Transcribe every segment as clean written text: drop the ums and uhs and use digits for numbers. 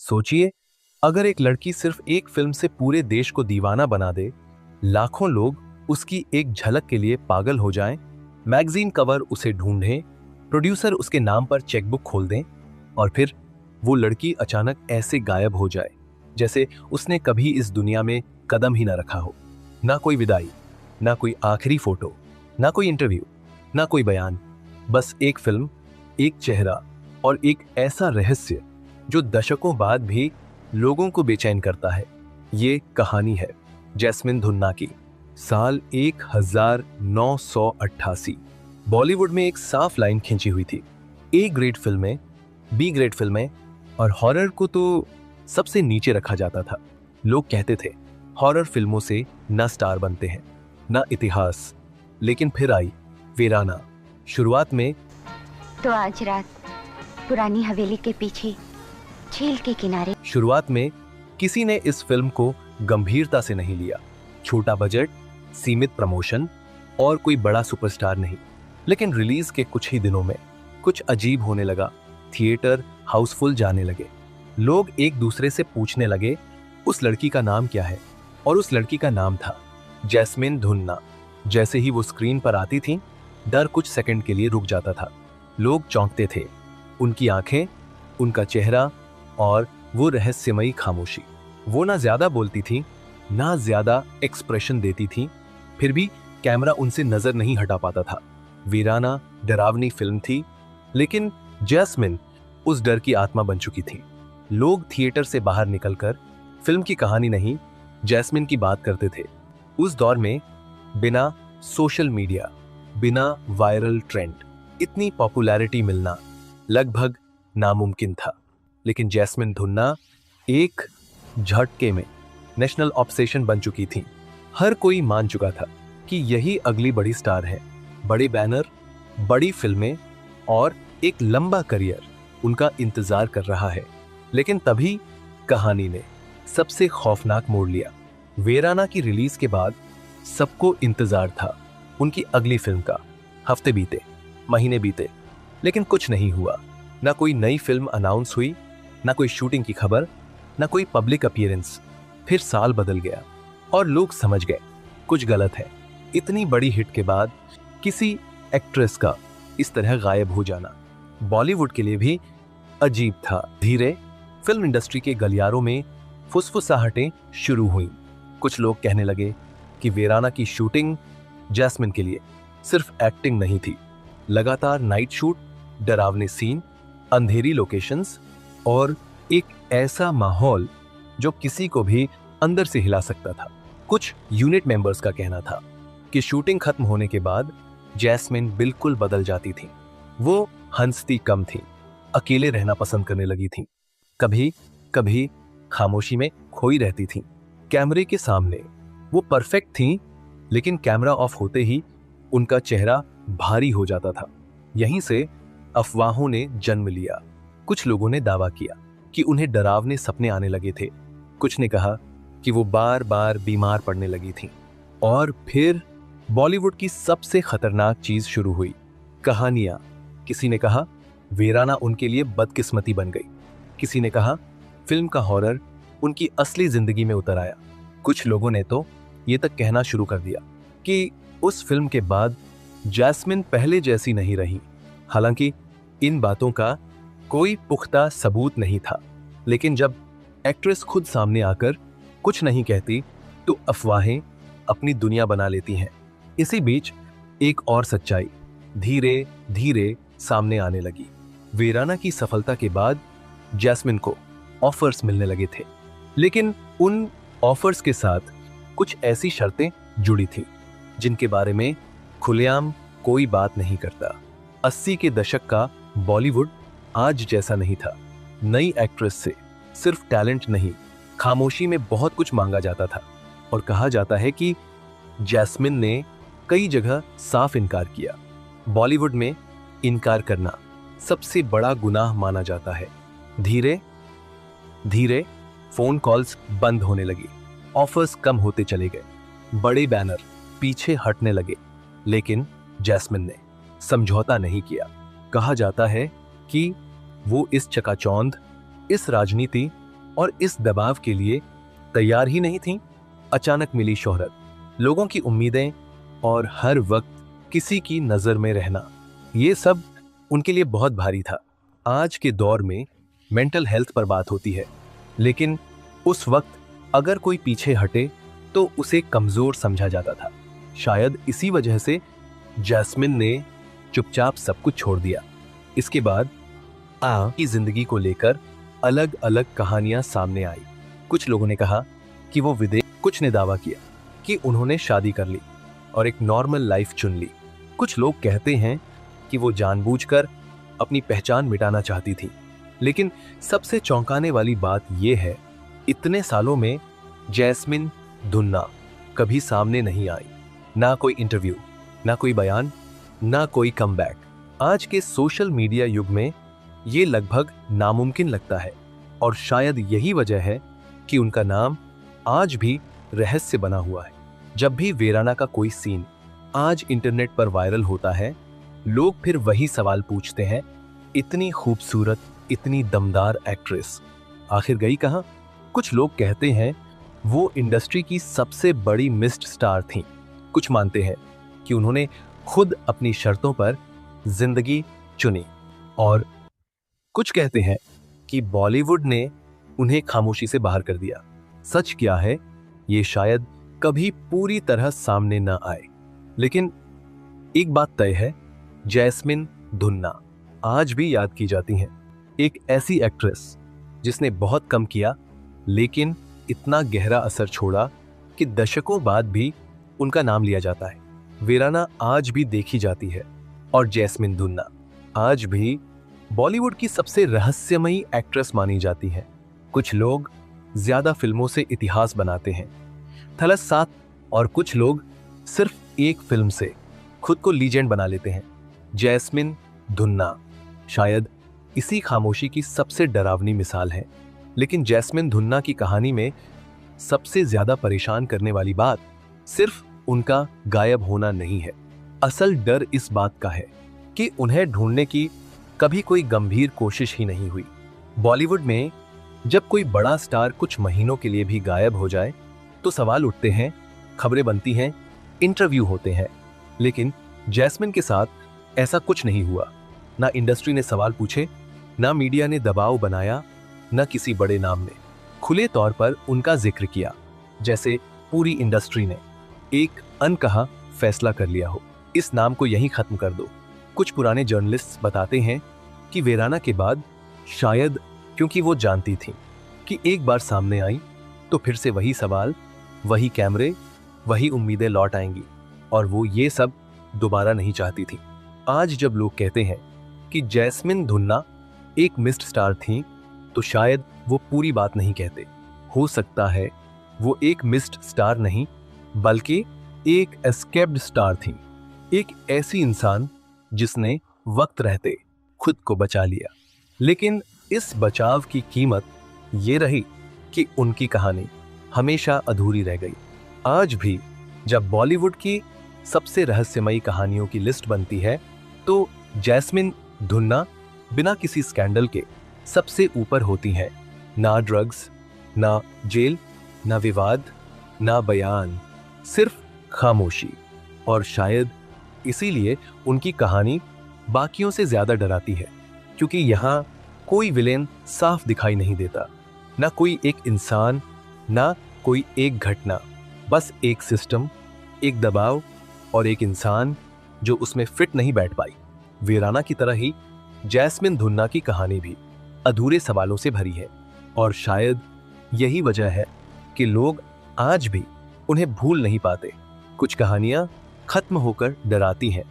सोचिए, अगर एक लड़की सिर्फ एक फिल्म से पूरे देश को दीवाना बना दे, लाखों लोग उसकी एक झलक के लिए पागल हो जाएं, मैगजीन कवर उसे ढूंढें, प्रोड्यूसर उसके नाम पर चेकबुक खोल दें और फिर वो लड़की अचानक ऐसे गायब हो जाए जैसे उसने कभी इस दुनिया में कदम ही ना रखा हो। ना कोई विदाई, ना कोई आखिरी फोटो, ना कोई इंटरव्यू, ना कोई बयान, बस एक फिल्म, एक चेहरा और एक ऐसा रहस्य जो दशकों बाद भी लोगों को बेचैन करता है। ये कहानी है जैस्मिन धुन्ना की। साल 1988 बॉलीवुड में एक साफ लाइन खींची हुई थी। ए ग्रेड फिल्में, बी ग्रेड फिल्में और हॉरर को तो सबसे नीचे रखा जाता था। लोग कहते थे हॉरर फिल्मों से न स्टार बनते हैं न इतिहास। लेकिन फिर आई वीराना। शुरुआत में तो आज रात पुरानी हवेली के पीछे झील के किनारे। शुरुआत में किसी ने इस फिल्म को गंभीरता से नहीं लिया। छोटा बजट, सीमित प्रमोशन और कोई बड़ा सुपरस्टार नहीं। लेकिन रिलीज के कुछ ही दिनों में कुछ अजीब होने लगा। थिएटर हाउसफुल जाने लगे। लोग एक दूसरे से पूछने लगे उस लड़की का नाम क्या है, और उस लड़की का नाम था जैस्मिन धुन्ना। जैसे ही वो स्क्रीन पर आती थी, डर कुछ सेकंड के लिए रुक जाता था। लोग चौंकते थे। उनकी आंखें, उनका चेहरा और वो रहस्यमयी खामोशी। वो ना ज्यादा बोलती थी, ना ज्यादा एक्सप्रेशन देती थी, फिर भी कैमरा उनसे नजर नहीं हटा पाता था। वीराना डरावनी फिल्म थी, लेकिन जैस्मिन उस डर की आत्मा बन चुकी थी। लोग थिएटर से बाहर निकलकर फिल्म की कहानी नहीं, जैस्मिन की बात करते थे। उस दौर में बिना सोशल मीडिया, बिना वायरल ट्रेंड, इतनी पॉपुलैरिटी मिलना लगभग नामुमकिन था। लेकिन जैस्मिन धुन्ना एक झटके में नेशनल ऑब्सेशन बन चुकी थी। हर कोई मान चुका था कि यही अगली बड़ी स्टार है। बड़े बैनर, बड़ी फिल्में और एक लंबा करियर उनका इंतजार कर रहा है। लेकिन तभी कहानी ने सबसे खौफनाक मोड़ लिया। वीराना की रिलीज के बाद सबको इंतजार था उनकी अगली फिल्म का। हफ्ते बीते, महीने बीते, लेकिन कुछ नहीं हुआ। ना कोई नई फिल्म अनाउंस हुई, ना कोई शूटिंग की खबर, ना कोई पब्लिक अपीयरेंस। फिर साल बदल गया और लोग समझ गए कुछ गलत है। इतनी बड़ी हिट के बाद किसी एक्ट्रेस का इस तरह गायब हो जाना बॉलीवुड के लिए भी अजीब था। धीरे फिल्म इंडस्ट्री के गलियारों में फुसफुसाहटें शुरू हुई। कुछ लोग कहने लगे कि वीराना की शूटिंग जैस्मिन के लिए सिर्फ एक्टिंग नहीं थी। लगातार नाइट शूट, डरावने सीन, अंधेरी लोकेशंस और एक ऐसा माहौल जो किसी को भी अंदर से हिला सकता था। कुछ यूनिट मेंबर्स का कहना था कि शूटिंग खत्म होने के बाद जैस्मिन बिल्कुल बदल जाती थी। वो हंसती कम थी, अकेले रहना पसंद करने लगी थी, कभी कभी खामोशी में खोई रहती थी। कैमरे के सामने वो परफेक्ट थी, लेकिन कैमरा ऑफ होते ही उनका चेहरा भारी हो जाता था। यहीं से अफवाहों ने जन्म लिया। कुछ लोगों ने दावा किया कि उन्हें डरावने सपने आने लगे थे। कुछ ने कहा कि वो बार बार बीमार पड़ने लगी थी। और फिर बॉलीवुड की सबसे खतरनाक चीज शुरू हुई, कहानियां। किसी ने कहा वीराना उनके लिए बदकिस्मती बन गई। किसी ने कहा फिल्म का हॉरर उनकी असली जिंदगी में उतर आया। कुछ लोगों ने तो ये तक कहना शुरू कर दिया कि उस फिल्म के बाद जैस्मिन पहले जैसी नहीं रही। हालांकि इन बातों का कोई पुख्ता सबूत नहीं था, लेकिन जब एक्ट्रेस खुद सामने आकर कुछ नहीं कहती तो अफवाहें अपनी दुनिया बना लेती हैं। इसी बीच एक और सच्चाई धीरे धीरे सामने आने लगी। वीराना की सफलता के बाद जैस्मिन को ऑफर्स मिलने लगे थे, लेकिन उन ऑफर्स के साथ कुछ ऐसी शर्तें जुड़ी थी जिनके बारे में खुलेआम कोई बात नहीं करता। 80 के दशक का बॉलीवुड आज जैसा नहीं था। नई एक्ट्रेस से सिर्फ टैलेंट नहीं, खामोशी में बहुत कुछ मांगा जाता था। और कहा जाता है कि जैस्मिन ने कई जगह साफ इनकार किया। बॉलीवुड में इनकार करना सबसे बड़ा गुनाह माना जाता है। धीरे धीरे फोन कॉल्स बंद होने लगी, ऑफर्स कम होते चले गए, बड़े बैनर पीछे हटने लगे, लेकिन जैस्मिन ने समझौता नहीं किया। कहा जाता है कि वो इस चकाचौंध, इस राजनीति और इस दबाव के लिए तैयार ही नहीं थीं। अचानक मिली शोहरत, लोगों की उम्मीदें और हर वक्त किसी की नजर में रहना, ये सब उनके लिए बहुत भारी था। आज के दौर में मेंटल हेल्थ पर बात होती है, लेकिन उस वक्त अगर कोई पीछे हटे तो उसे कमजोर समझा जाता था। शायद इसी वजह से जैस्मिन ने चुपचाप सब कुछ छोड़ दिया। इसके बाद की जिंदगी को लेकर अलग अलग कहानियां सामने आई। कुछ लोगों ने कहा कि वो विदेश, कुछ ने दावा किया कि उन्होंने शादी कर ली और एक नॉर्मल लाइफ चुन ली। कुछ लोग कहते हैं कि वो जानबूझकर अपनी पहचान मिटाना चाहती थी। लेकिन सबसे चौंकाने वाली बात यह है, इतने सालों में जैस्मिन धुन्ना कभी सामने नहीं आई। ना कोई इंटरव्यू, ना कोई बयान, ना कोई कमबैक। आज के सोशल मीडिया युग में ये लगभग नामुमकिन लगता है और शायद यही वजह है कि उनका नाम आज भी रहस्य बना हुआ है। जब भी वीराना का कोई सीन आज इंटरनेट पर वायरल होता है, लोग फिर वही सवाल पूछते हैं, इतनी खूबसूरत, इतनी दमदार एक्ट्रेस आखिर गई कहां? कुछ लोग कहते हैं वो इंडस्ट्री की सबसे बड़ी मिस्ड स्टार थीं। कुछ मानते हैं कि उन्होंने खुद अपनी शर्तों पर जिंदगी चुनी और कुछ कहते हैं कि बॉलीवुड ने उन्हें खामोशी से बाहर कर दिया। सच क्या है, ये शायद कभी पूरी तरह सामने न आए, लेकिन एक बात तय है, जैस्मिन धुन्ना आज भी याद की जाती हैं। एक ऐसी एक्ट्रेस जिसने बहुत कम किया लेकिन इतना गहरा असर छोड़ा कि दशकों बाद भी उनका नाम लिया जाता है। वीराना आज भी देखी जाती है और जैस्मिन धुन्ना आज भी बॉलीवुड की सबसे रहस्यमयी एक्ट्रेस मानी जाती है। कुछ लोग ज्यादा फिल्मों से इतिहास बनाते हैं, थलस 7, और कुछ लोग सिर्फ एक फिल्म से खुद को लीजेंड बना लेते हैं। जैस्मिन धुन्ना शायद इसी खामोशी की सबसे डरावनी मिसाल है। लेकिन जैस्मिन धुन्ना की कहानी में सबसे ज्यादा परेशान करने वाली बात सिर्फ उनका गायब होना नहीं है। असल डर इस बात का है कि उन्हें ढूंढने की कभी कोई गंभीर कोशिश ही नहीं हुई। बॉलीवुड में जब कोई बड़ा स्टार कुछ महीनों के लिए भी गायब हो जाए तो सवाल उठते हैं, खबरें बनती हैं, इंटरव्यू होते हैं। लेकिन जैस्मिन के साथ ऐसा कुछ नहीं हुआ। ना इंडस्ट्री ने सवाल पूछे, ना मीडिया ने दबाव बनाया, ना किसी बड़े नाम ने खुले तौर पर उनका जिक्र किया, जैसे पूरी इंडस्ट्री ने एक अनकहा फैसला कर लिया हो, इस नाम को यहीं खत्म कर दो। कुछ पुराने जर्नलिस्ट बताते हैं कि वीराना के बाद शायद क्योंकि वो जानती थी कि एक बार सामने आई तो फिर से वही सवाल, वही कैमरे, वही उम्मीदें लौट आएंगी, और वो ये सब दोबारा नहीं चाहती थी। आज जब लोग कहते हैं कि जैस्मिन धुन्ना एक मिस्ड स्टार थी, तो शायद वो पूरी बात नहीं कहते। हो सकता है वो एक मिस्ड स्टार नहीं, बल्कि एक एस्केप्ड स्टार थी, एक ऐसी इंसान जिसने वक्त रहते खुद को बचा लिया। लेकिन इस बचाव की कीमत ये रही कि उनकी कहानी हमेशा अधूरी रह गई। आज भी जब बॉलीवुड की सबसे रहस्यमयी कहानियों की लिस्ट बनती है, तो जैस्मिन धुन्ना बिना किसी स्कैंडल के सबसे ऊपर होती हैं। ना ड्रग्स, ना जेल, ना विवाद, ना बयान, सिर्फ खामोशी। और शायद इसीलिए उनकी कहानी बाकियों से ज्यादा डराती है, क्योंकि यहाँ कोई विलेन साफ दिखाई नहीं देता, ना कोई एक इंसान, ना कोई एक घटना, बस एक सिस्टम, एक दबाव और एक इंसान जो उसमें फिट नहीं बैठ पाई। वीराना की तरह ही जैस्मिन धुन्ना की कहानी भी अधूरे सवालों से भरी है, और शायद यही वजह है कि लोग आज भी उन्हें भूल नहीं पाते। कुछ कहानियां खत्म होकर डराती हैं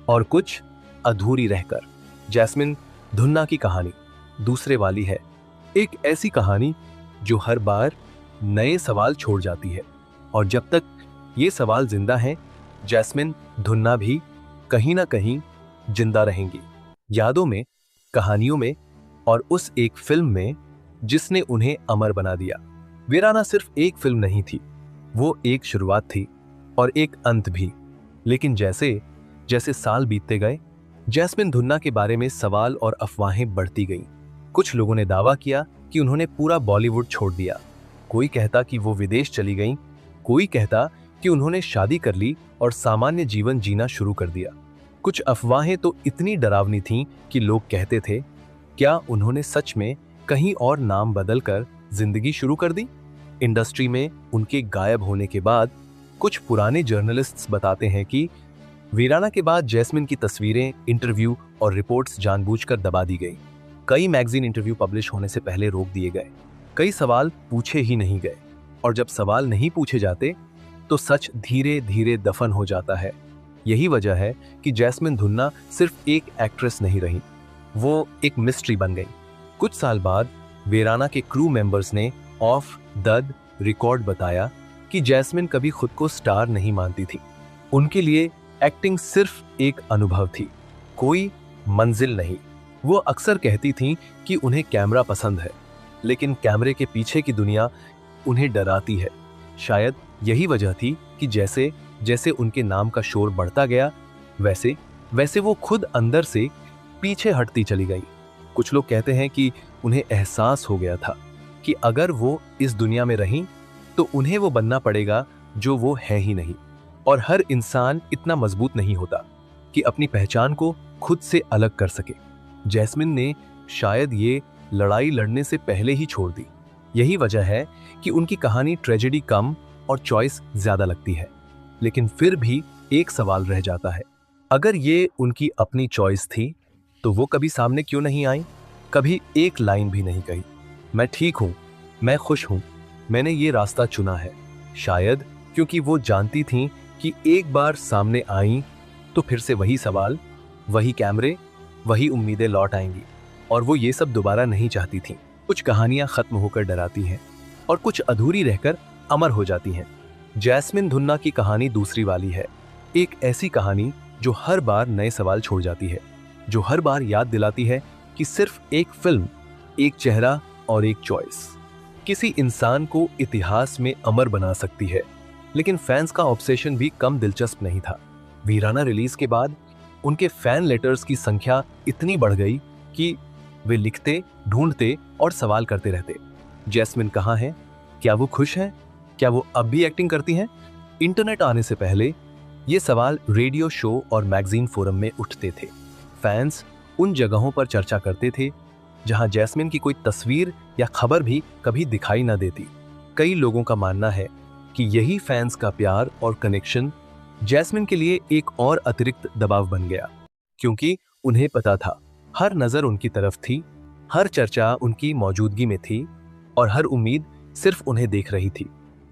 और कुछ अधूरी रहकर। जैस्मिन धुन्ना की कहानी दूसरे वाली है, एक ऐसी कहानी जो हर बार नए सवाल छोड़ जाती है, और जब तक ये सवाल जिंदा हैं, जैस्मिन धुन्ना भी कहीं ना कहीं जिंदा रहेंगी, यादों में, कहानियों में, और उस एक फिल्म में जिसने उन्हें अमर बना दिया। वीराना सिर्फ एक फिल्म नहीं थी, वो एक शुरुआत थी और एक अंत भी। लेकिन जैसे जैसे साल बीतते गए, जैस्मिन धुन्ना के बारे में सवाल और अफवाहें बढ़ती गईं। कुछ लोगों ने दावा किया कि उन्होंने पूरा बॉलीवुड छोड़ दिया, कोई कहता कि वो विदेश चली गईं, कोई कहता कि उन्होंने शादी कर ली और सामान्य जीवन जीना शुरू कर दिया। कुछ अफवाहें तो इतनी डरावनी थीं कि लोग कहते थे, क्या उन्होंने सच में कहीं और नाम बदलकर जिंदगी शुरू कर दी? इंडस्ट्री में उनके गायब होने के बाद कुछ पुराने जर्नलिस्ट्स बताते हैं कि वीराना के बाद जैस्मिन की तस्वीरें, इंटरव्यू और रिपोर्ट्स जानबूझकर दबा दी गई। कई मैगजीन इंटरव्यू पब्लिश होने से पहले रोक दिए गए, कई सवाल पूछे ही नहीं गए, और जब सवाल नहीं पूछे जाते तो सच धीरे धीरे दफन हो जाता है। यही वजह है कि जैस्मिन धुन्ना सिर्फ एक एक्ट्रेस नहीं रही, वो एक मिस्ट्री बन गई। कुछ साल बाद वीराना के क्रू मेंबर्स ने ऑफ द रिकॉर्ड बताया कि जैस्मिन कभी खुद को स्टार नहीं मानती थी। उनके लिए एक्टिंग सिर्फ एक अनुभव थी, कोई मंजिल नहीं। वो अक्सर कहती थीं कि उन्हें कैमरा पसंद है, लेकिन कैमरे के पीछे की दुनिया उन्हें डराती है। शायद यही वजह थी कि जैसे जैसे उनके नाम का शोर बढ़ता गया, वैसे वैसे वो खुद अंदर से पीछे हटती चली गई। कुछ लोग कहते हैं कि उन्हें एहसास हो गया था कि अगर वो इस दुनिया में रहीं तो उन्हें वो बनना पड़ेगा जो वो है ही नहीं, और हर इंसान इतना मजबूत नहीं होता कि अपनी पहचान को खुद से अलग कर सके। जैस्मिन ने शायद ये लड़ाई लड़ने से पहले ही छोड़ दी। यही वजह है कि उनकी कहानी ट्रेजेडी कम और चॉइस ज्यादा लगती है। लेकिन फिर भी एक सवाल रह जाता है, अगर ये उनकी अपनी चॉइस थी तो वो कभी सामने क्यों नहीं आई? कभी एक लाइन भी नहीं कही, मैं ठीक हूं, मैं खुश हूं, मैंने ये रास्ता चुना है। शायद क्योंकि वो जानती थीं कि एक बार सामने आई तो फिर से वही सवाल, वही कैमरे, वही उम्मीदें लौट आएंगी, और वो ये सब दोबारा नहीं चाहती थीं। कुछ कहानियां खत्म होकर डराती हैं और कुछ अधूरी रहकर अमर हो जाती हैं। जैस्मिन धुन्ना की कहानी दूसरी वाली है, एक ऐसी कहानी जो हर बार नए सवाल छोड़ जाती है, जो हर बार याद दिलाती है कि सिर्फ एक फिल्म, एक चेहरा और एक चॉइस किसी इंसान को इतिहास में अमर बना सकती है। लेकिन फैंस का ऑब्सेशन भी कम दिलचस्प नहीं था। वीराना रिलीज के बाद उनके फैन लेटर्स की संख्या इतनी बढ़ गई कि वे लिखते, ढूंढते और सवाल करते रहते, जैस्मिन कहाँ है? क्या वो खुश है? क्या वो अब भी एक्टिंग करती हैं? इंटरनेट आने से पहले ये सवाल रेडियो शो और मैगजीन फोरम में उठते थे। फैंस उन जगहों पर चर्चा करते थे जहां जैस्मिन की कोई तस्वीर या खबर भी कभी दिखाई न देती। कई लोगों का मानना है कि यही फैंस का प्यार और कनेक्शन जैस्मिन के लिए एक और अतिरिक्त दबाव बन गया, क्योंकि उन्हें पता था हर नजर उनकी तरफ थी, हर चर्चा उनकी मौजूदगी में थी और हर उम्मीद सिर्फ उन्हें देख रही थी।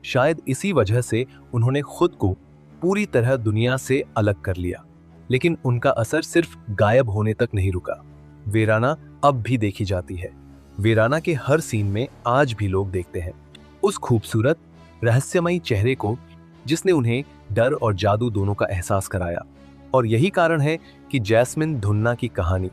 शायद इसी वजह से उन्होंने खुद को पूरी तरह दुनिया से अलग कर लिया। लेकिन उनका असर सिर्फ गायब होने तक नहीं रुका। वीराना अब भी देखी जाती है। वीराना के हर सीन में आज भी लोग देखते हैं उस खूबसूरत, रहस्यमयी चेहरे को जिसने उन्हें डर और जादू दोनों का एहसास कराया। और यही कारण है कि जैस्मिन धुन्ना की कहानी